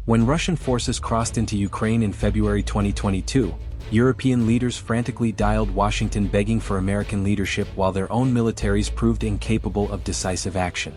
When Russian forces crossed into Ukraine in February 2022, European leaders frantically dialed Washington begging for American leadership while their own militaries proved incapable of decisive action.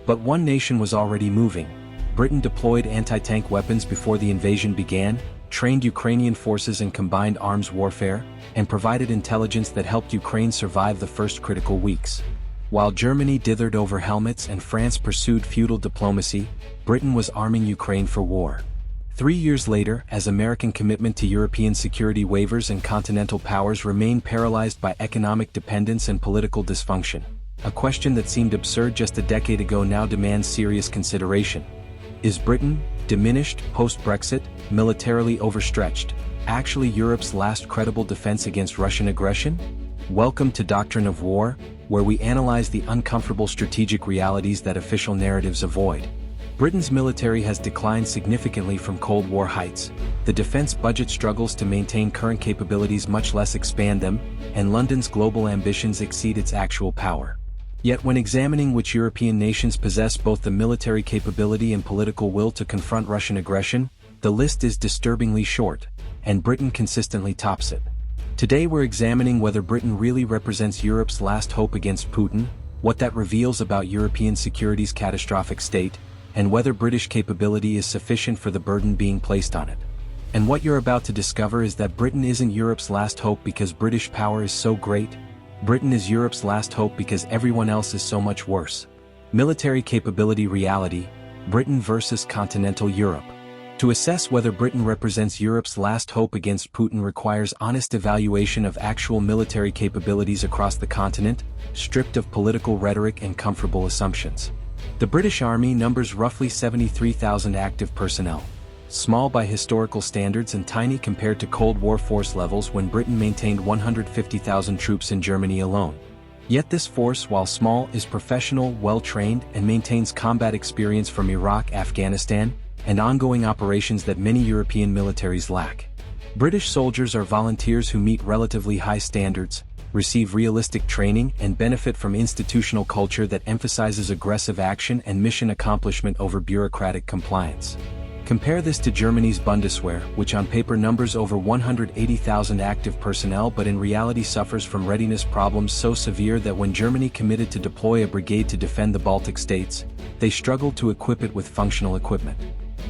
But one nation was already moving. Britain deployed anti-tank weapons before the invasion began, trained Ukrainian forces in combined arms warfare, and provided intelligence that helped Ukraine survive the first critical weeks. While Germany dithered over helmets and France pursued feudal diplomacy, Britain was arming Ukraine for war. 3 years later, as American commitment to European security wavers and continental powers remain paralyzed by economic dependence and political dysfunction, a question that seemed absurd just a decade ago now demands serious consideration. Is Britain, diminished post-Brexit, militarily overstretched, actually Europe's last credible defense against Russian aggression? Welcome to Doctrine of War, where we analyze the uncomfortable strategic realities that official narratives avoid. Britain's military has declined significantly from Cold War heights. The defense budget struggles to maintain current capabilities, much less expand them, and London's global ambitions exceed its actual power. Yet when examining which European nations possess both the military capability and political will to confront Russian aggression, the list is disturbingly short, and Britain consistently tops it. Today we're examining whether Britain really represents Europe's last hope against Putin, what that reveals about European security's catastrophic state, and whether British capability is sufficient for the burden being placed on it. And what you're about to discover is that Britain isn't Europe's last hope because British power is so great. Britain is Europe's last hope because everyone else is so much worse. Military capability reality, Britain versus continental Europe. To assess whether Britain represents Europe's last hope against Putin requires honest evaluation of actual military capabilities across the continent, stripped of political rhetoric and comfortable assumptions. The British Army numbers roughly 73,000 active personnel. Small by historical standards and tiny compared to Cold War force levels when Britain maintained 150,000 troops in Germany alone. Yet this force, while small, is professional, well-trained, and maintains combat experience from Iraq, Afghanistan, and ongoing operations that many European militaries lack. British soldiers are volunteers who meet relatively high standards, receive realistic training, and benefit from institutional culture that emphasizes aggressive action and mission accomplishment over bureaucratic compliance. Compare this to Germany's Bundeswehr, which on paper numbers over 180,000 active personnel but in reality suffers from readiness problems so severe that when Germany committed to deploy a brigade to defend the Baltic states, they struggled to equip it with functional equipment.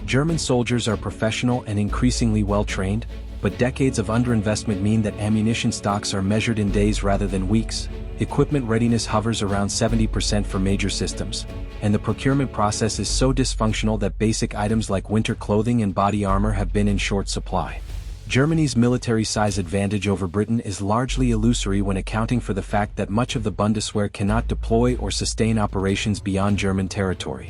German soldiers are professional and increasingly well-trained, but decades of underinvestment mean that ammunition stocks are measured in days rather than weeks. Equipment readiness hovers around 70% for major systems, and the procurement process is so dysfunctional that basic items like winter clothing and body armor have been in short supply. Germany's military size advantage over Britain is largely illusory when accounting for the fact that much of the Bundeswehr cannot deploy or sustain operations beyond German territory.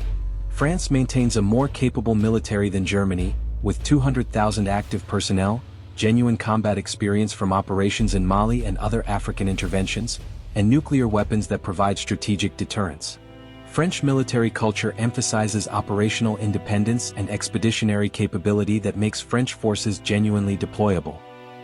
France maintains a more capable military than Germany, with 200,000 active personnel, genuine combat experience from operations in Mali and other African interventions, and nuclear weapons that provide strategic deterrence. French military culture emphasizes operational independence and expeditionary capability that makes French forces genuinely deployable.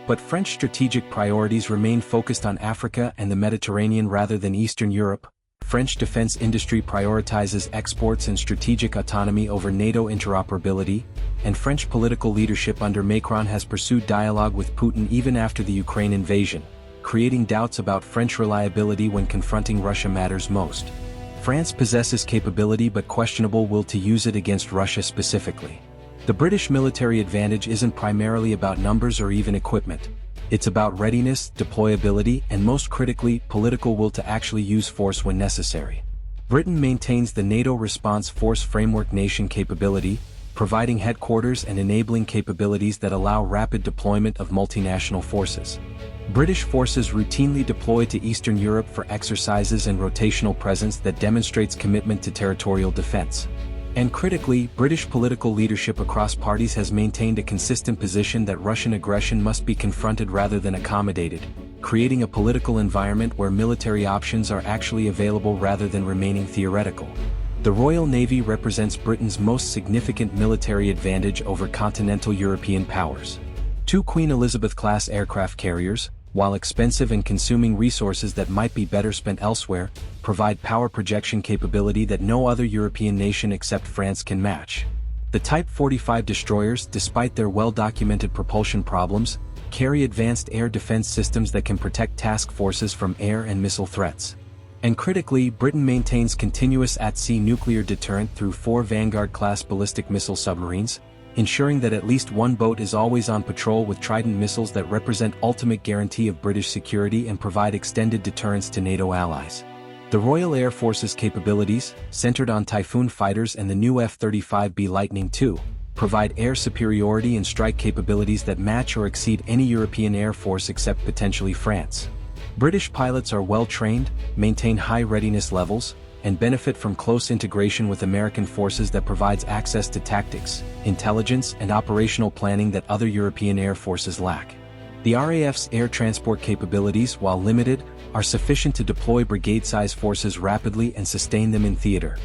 But French strategic priorities remain focused on Africa and the Mediterranean rather than Eastern Europe. French defense industry prioritizes exports and strategic autonomy over NATO interoperability, and French political leadership under Macron has pursued dialogue with Putin even after the Ukraine invasion, creating doubts about French reliability when confronting Russia matters most. France possesses capability but questionable will to use it against Russia specifically. The British military advantage isn't primarily about numbers or even equipment. It's about readiness, deployability, and most critically, political will to actually use force when necessary. Britain maintains the NATO Response Force Framework nation capability, providing headquarters and enabling capabilities that allow rapid deployment of multinational forces. British forces routinely deploy to Eastern Europe for exercises and rotational presence that demonstrates commitment to territorial defense. And critically, British political leadership across parties has maintained a consistent position that Russian aggression must be confronted rather than accommodated, creating a political environment where military options are actually available rather than remaining theoretical. The Royal Navy represents Britain's most significant military advantage over continental European powers. 2 Queen Elizabeth-class aircraft carriers, while expensive and consuming resources that might be better spent elsewhere, provide power projection capability that no other European nation except France can match. The Type 45 destroyers, despite their well-documented propulsion problems, carry advanced air defense systems that can protect task forces from air and missile threats. And critically, Britain maintains continuous at-sea nuclear deterrent through 4 Vanguard-class ballistic missile submarines, ensuring that at least one boat is always on patrol with Trident missiles that represent ultimate guarantee of British security and provide extended deterrence to NATO allies. The Royal Air Force's capabilities, centered on Typhoon fighters and the new F-35B Lightning II, provide air superiority and strike capabilities that match or exceed any European air force except potentially France. British pilots are well-trained, maintain high readiness levels, and benefit from close integration with American forces that provides access to tactics, intelligence, and operational planning that other European air forces lack. The RAF's air transport capabilities, while limited, are sufficient to deploy brigade-size forces rapidly and sustain them in theater,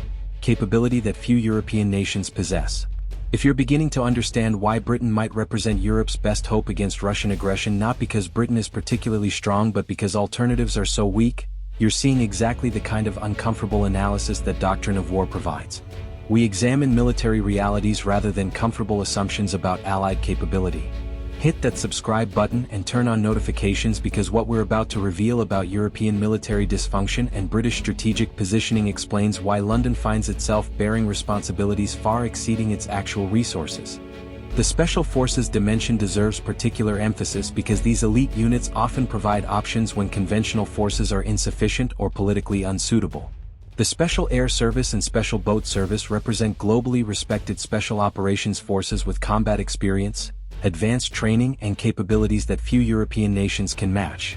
capability that few European nations possess. If you're beginning to understand why Britain might represent Europe's best hope against Russian aggression, not because Britain is particularly strong but because alternatives are so weak, you're seeing exactly the kind of uncomfortable analysis that Doctrine of War provides. We examine military realities rather than comfortable assumptions about Allied capability. Hit that subscribe button and turn on notifications, because what we're about to reveal about European military dysfunction and British strategic positioning explains why London finds itself bearing responsibilities far exceeding its actual resources. The Special Forces dimension deserves particular emphasis because these elite units often provide options when conventional forces are insufficient or politically unsuitable. The Special Air Service and Special Boat Service represent globally respected special operations forces with combat experience, advanced training, and capabilities that few European nations can match.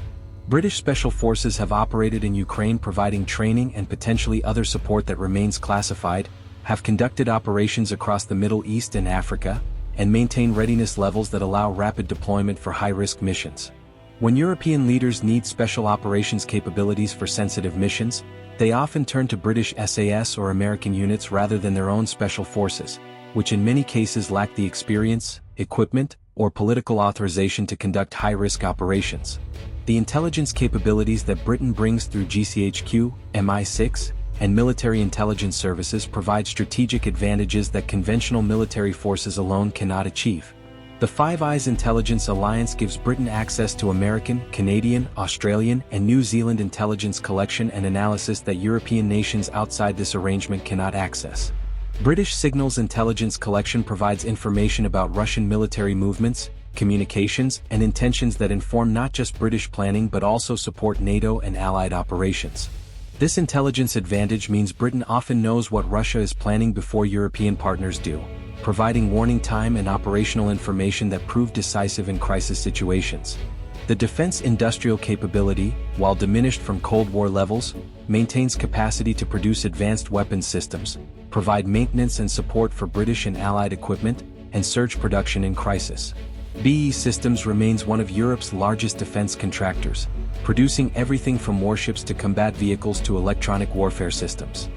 British Special Forces have operated in Ukraine providing training and potentially other support that remains classified, have conducted operations across the Middle East and Africa, and maintain readiness levels that allow rapid deployment for high-risk missions. When European leaders need special operations capabilities for sensitive missions, they often turn to British SAS or American units rather than their own special forces, which in many cases lack the experience, equipment, or political authorization to conduct high-risk operations. The intelligence capabilities that Britain brings through GCHQ, MI6, and military intelligence services provide strategic advantages that conventional military forces alone cannot achieve. The Five Eyes Intelligence Alliance gives Britain access to American, Canadian, Australian, and New Zealand intelligence collection and analysis that European nations outside this arrangement cannot access. British Signals Intelligence Collection provides information about Russian military movements, communications, and intentions that inform not just British planning but also support NATO and Allied operations. This intelligence advantage means Britain often knows what Russia is planning before European partners do, providing warning time and operational information that prove decisive in crisis situations. The defense industrial capability, while diminished from Cold War levels, maintains capacity to produce advanced weapons systems, provide maintenance and support for British and Allied equipment, and surge production in crisis. BAE Systems remains one of Europe's largest defense contractors, producing everything from warships to combat vehicles to electronic warfare systems.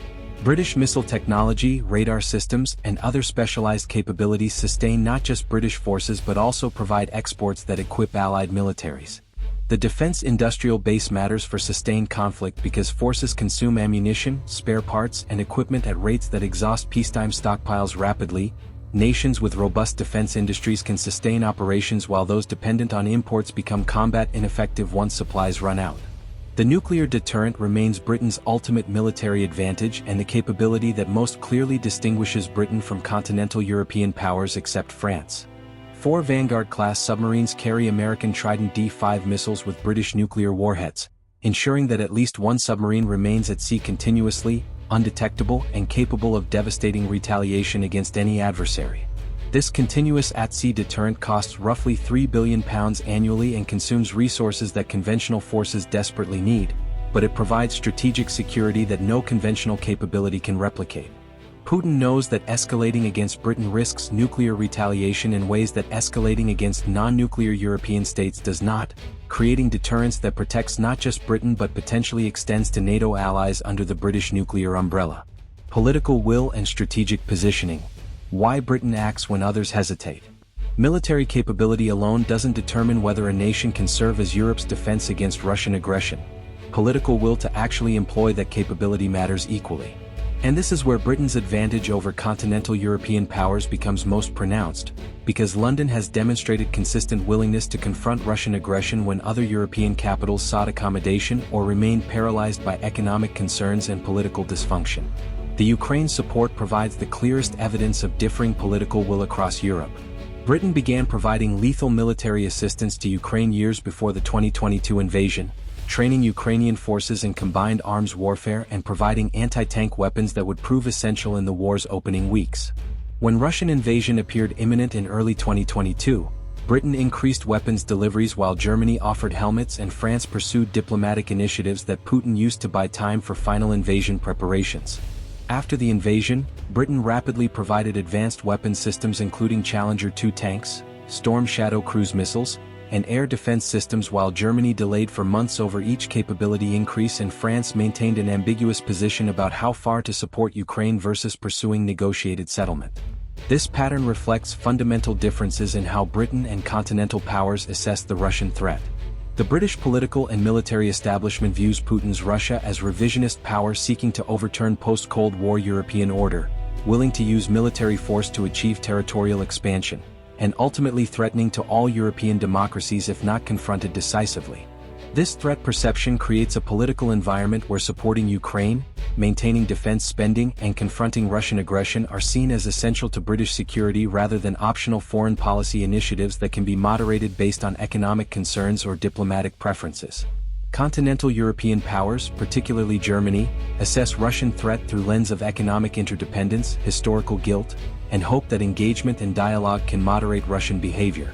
British missile technology, radar systems, and other specialized capabilities sustain not just British forces but also provide exports that equip Allied militaries. The defense industrial base matters for sustained conflict because forces consume ammunition, spare parts, and equipment at rates that exhaust peacetime stockpiles rapidly. Nations with robust defense industries can sustain operations while those dependent on imports become combat ineffective once supplies run out. The nuclear deterrent remains Britain's ultimate military advantage and the capability that most clearly distinguishes Britain from continental European powers except France. 4 Vanguard-class submarines carry American Trident D5 missiles with British nuclear warheads, ensuring that at least one submarine remains at sea continuously, undetectable, and capable of devastating retaliation against any adversary. This continuous at-sea deterrent costs roughly £3 billion annually and consumes resources that conventional forces desperately need, but it provides strategic security that no conventional capability can replicate. Putin knows that escalating against Britain risks nuclear retaliation in ways that escalating against non-nuclear European states does not, creating deterrence that protects not just Britain but potentially extends to NATO allies under the British nuclear umbrella. Political will and strategic positioning. Why Britain acts when others hesitate. Military capability alone doesn't determine whether a nation can serve as Europe's defense against Russian aggression. Political will to actually employ that capability matters equally. And this is where Britain's advantage over continental European powers becomes most pronounced, because London has demonstrated consistent willingness to confront Russian aggression when other European capitals sought accommodation or remained paralyzed by economic concerns and political dysfunction. The Ukraine support provides the clearest evidence of differing political will across Europe. Britain began providing lethal military assistance to Ukraine years before the 2022 invasion, training Ukrainian forces in combined arms warfare and providing anti-tank weapons that would prove essential in the war's opening weeks. When Russian invasion appeared imminent in early 2022, Britain increased weapons deliveries while Germany offered helmets and France pursued diplomatic initiatives that Putin used to buy time for final invasion preparations. After the invasion, Britain rapidly provided advanced weapons systems including Challenger 2 tanks, Storm Shadow cruise missiles, and air defense systems, while Germany delayed for months over each capability increase and France maintained an ambiguous position about how far to support Ukraine versus pursuing negotiated settlement. This pattern reflects fundamental differences in how Britain and continental powers assess the Russian threat. The British political and military establishment views Putin's Russia as revisionist power seeking to overturn post-Cold War European order, willing to use military force to achieve territorial expansion, and ultimately threatening to all European democracies if not confronted decisively. This threat perception creates a political environment where supporting Ukraine, maintaining defense spending, and confronting Russian aggression are seen as essential to British security rather than optional foreign policy initiatives that can be moderated based on economic concerns or diplomatic preferences. Continental European powers, particularly Germany, assess Russian threat through lens of economic interdependence, historical guilt, and hope that engagement and dialogue can moderate Russian behavior.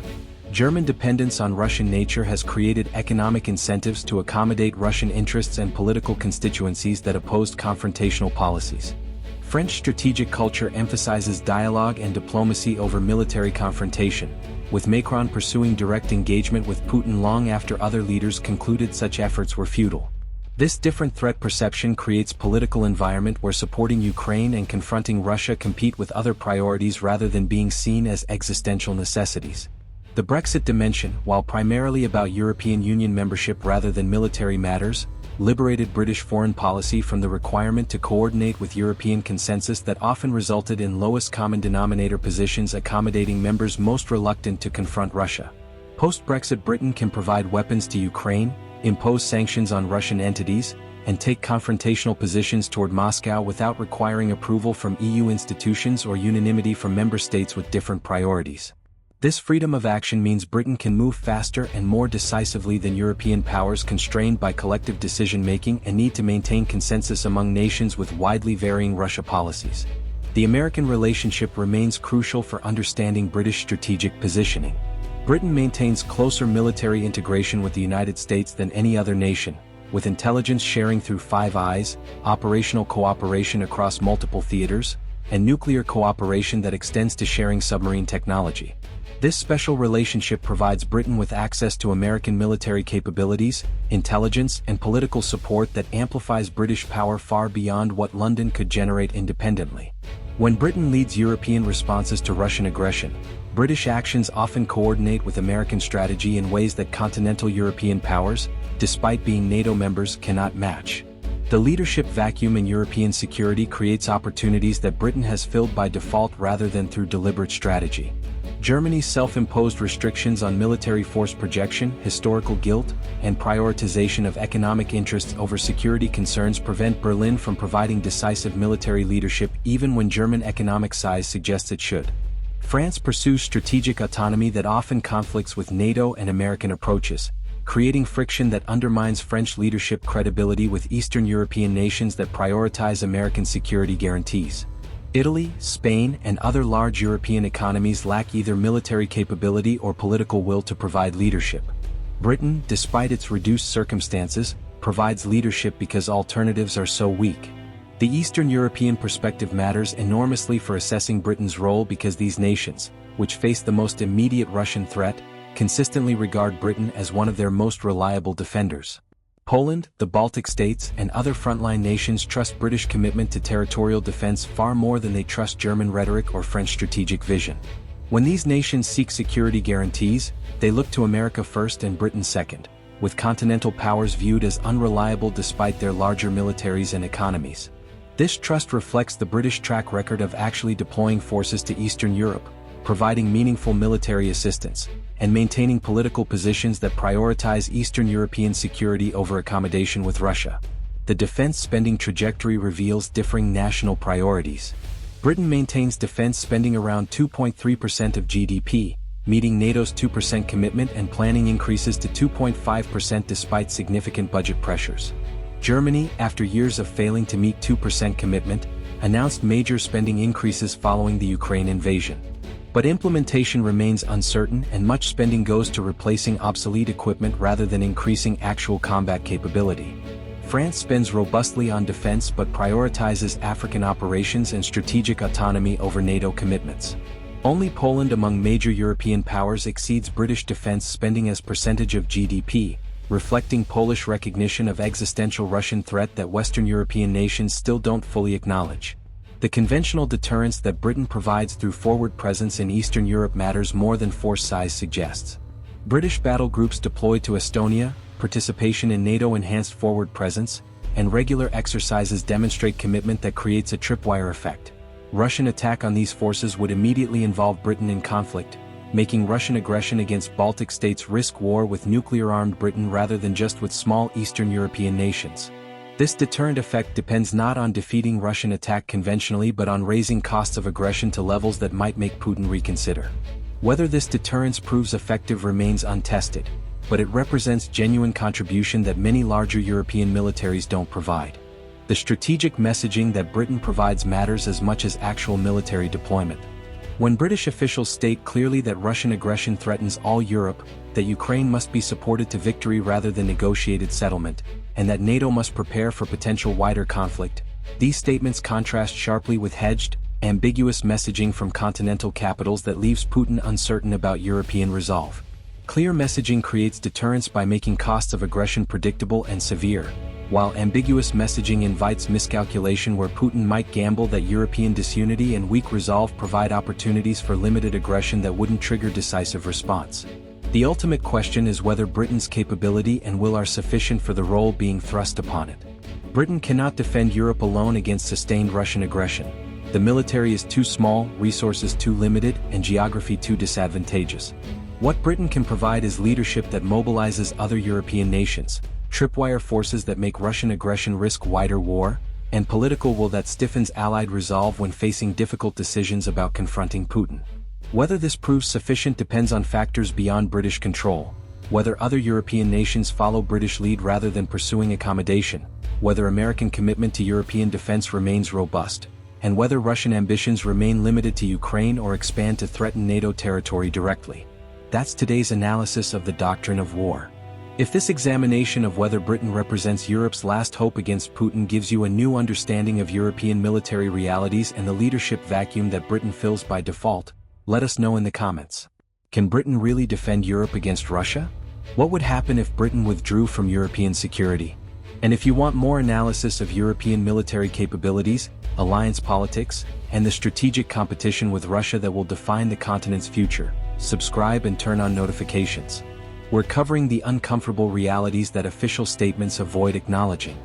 German dependence on Russian nature has created economic incentives to accommodate Russian interests and political constituencies that opposed confrontational policies. French strategic culture emphasizes dialogue and diplomacy over military confrontation, with Macron pursuing direct engagement with Putin long after other leaders concluded such efforts were futile. This different threat perception creates political environment where supporting Ukraine and confronting Russia compete with other priorities rather than being seen as existential necessities. The Brexit dimension, while primarily about European Union membership rather than military matters, liberated British foreign policy from the requirement to coordinate with European consensus that often resulted in lowest common denominator positions accommodating members most reluctant to confront Russia. Post-Brexit, Britain can provide weapons to Ukraine, impose sanctions on Russian entities, and take confrontational positions toward Moscow without requiring approval from EU institutions or unanimity from member states with different priorities. This freedom of action means Britain can move faster and more decisively than European powers constrained by collective decision-making and need to maintain consensus among nations with widely varying Russia policies. The American relationship remains crucial for understanding British strategic positioning. Britain maintains closer military integration with the United States than any other nation, with intelligence sharing through Five Eyes, operational cooperation across multiple theaters, and nuclear cooperation that extends to sharing submarine technology. This special relationship provides Britain with access to American military capabilities, intelligence, and political support that amplifies British power far beyond what London could generate independently. When Britain leads European responses to Russian aggression, British actions often coordinate with American strategy in ways that continental European powers, despite being NATO members, cannot match. The leadership vacuum in European security creates opportunities that Britain has filled by default rather than through deliberate strategy. Germany's self-imposed restrictions on military force projection, historical guilt, and prioritization of economic interests over security concerns prevent Berlin from providing decisive military leadership even when German economic size suggests it should. France pursues strategic autonomy that often conflicts with NATO and American approaches, creating friction that undermines French leadership credibility with Eastern European nations that prioritize American security guarantees. Italy, Spain, and other large European economies lack either military capability or political will to provide leadership. Britain, despite its reduced circumstances, provides leadership because alternatives are so weak. The Eastern European perspective matters enormously for assessing Britain's role because these nations, which face the most immediate Russian threat, consistently regard Britain as one of their most reliable defenders. Poland, the Baltic states, and other frontline nations trust British commitment to territorial defense far more than they trust German rhetoric or French strategic vision. When these nations seek security guarantees, they look to America first and Britain second, with continental powers viewed as unreliable despite their larger militaries and economies. This trust reflects the British track record of actually deploying forces to Eastern Europe, providing meaningful military assistance, and maintaining political positions that prioritize Eastern European security over accommodation with Russia. The defense spending trajectory reveals differing national priorities. Britain maintains defense spending around 2.3% of GDP, meeting NATO's 2% commitment, and planning increases to 2.5% despite significant budget pressures. Germany, after years of failing to meet 2% commitment, announced major spending increases following the Ukraine invasion. But implementation remains uncertain, and much spending goes to replacing obsolete equipment rather than increasing actual combat capability. France spends robustly on defense but prioritizes African operations and strategic autonomy over NATO commitments. Only Poland among major European powers exceeds British defense spending as percentage of GDP, reflecting Polish recognition of existential Russian threat that Western European nations still don't fully acknowledge. The conventional deterrence that Britain provides through forward presence in Eastern Europe matters more than force size suggests. British battle groups deployed to Estonia, participation in NATO-enhanced forward presence, and regular exercises demonstrate commitment that creates a tripwire effect. Russian attack on these forces would immediately involve Britain in conflict, making Russian aggression against Baltic states risk war with nuclear-armed Britain rather than just with small Eastern European nations. This deterrent effect depends not on defeating Russian attack conventionally but on raising costs of aggression to levels that might make Putin reconsider. Whether this deterrence proves effective remains untested, but it represents genuine contribution that many larger European militaries don't provide. The strategic messaging that Britain provides matters as much as actual military deployment. When British officials state clearly that Russian aggression threatens all Europe, that Ukraine must be supported to victory rather than negotiated settlement, and that NATO must prepare for potential wider conflict, these statements contrast sharply with hedged, ambiguous messaging from continental capitals that leaves Putin uncertain about European resolve. Clear messaging creates deterrence by making costs of aggression predictable and severe, while ambiguous messaging invites miscalculation where Putin might gamble that European disunity and weak resolve provide opportunities for limited aggression that wouldn't trigger decisive response. The ultimate question is whether Britain's capability and will are sufficient for the role being thrust upon it. Britain cannot defend Europe alone against sustained Russian aggression. The military is too small, resources too limited, and geography too disadvantageous. What Britain can provide is leadership that mobilizes other European nations, tripwire forces that make Russian aggression risk wider war, and political will that stiffens Allied resolve when facing difficult decisions about confronting Putin. Whether this proves sufficient depends on factors beyond British control, whether other European nations follow British lead rather than pursuing accommodation, whether American commitment to European defense remains robust, and whether Russian ambitions remain limited to Ukraine or expand to threaten NATO territory directly. That's today's analysis of the Doctrine of War. If this examination of whether Britain represents Europe's last hope against Putin gives you a new understanding of European military realities and the leadership vacuum that Britain fills by default, let us know in the comments. Can Britain really defend Europe against Russia? What would happen if Britain withdrew from European security? And if you want more analysis of European military capabilities, alliance politics, and the strategic competition with Russia that will define the continent's future, subscribe and turn on notifications. We're covering the uncomfortable realities that official statements avoid acknowledging.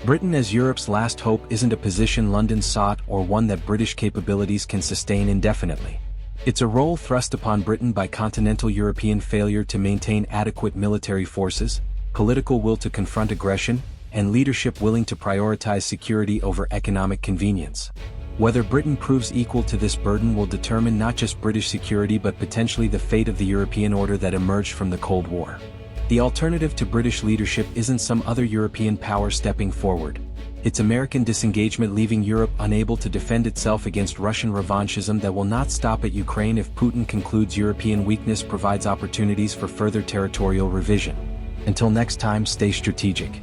Britain as Europe's last hope isn't a position London sought or one that British capabilities can sustain indefinitely. It's a role thrust upon Britain by continental European failure to maintain adequate military forces, political will to confront aggression, and leadership willing to prioritize security over economic convenience. Whether Britain proves equal to this burden will determine not just British security but potentially the fate of the European order that emerged from the Cold War. The alternative to British leadership isn't some other European power stepping forward. It's American disengagement leaving Europe unable to defend itself against Russian revanchism that will not stop at Ukraine if Putin concludes European weakness provides opportunities for further territorial revision. Until next time, stay strategic.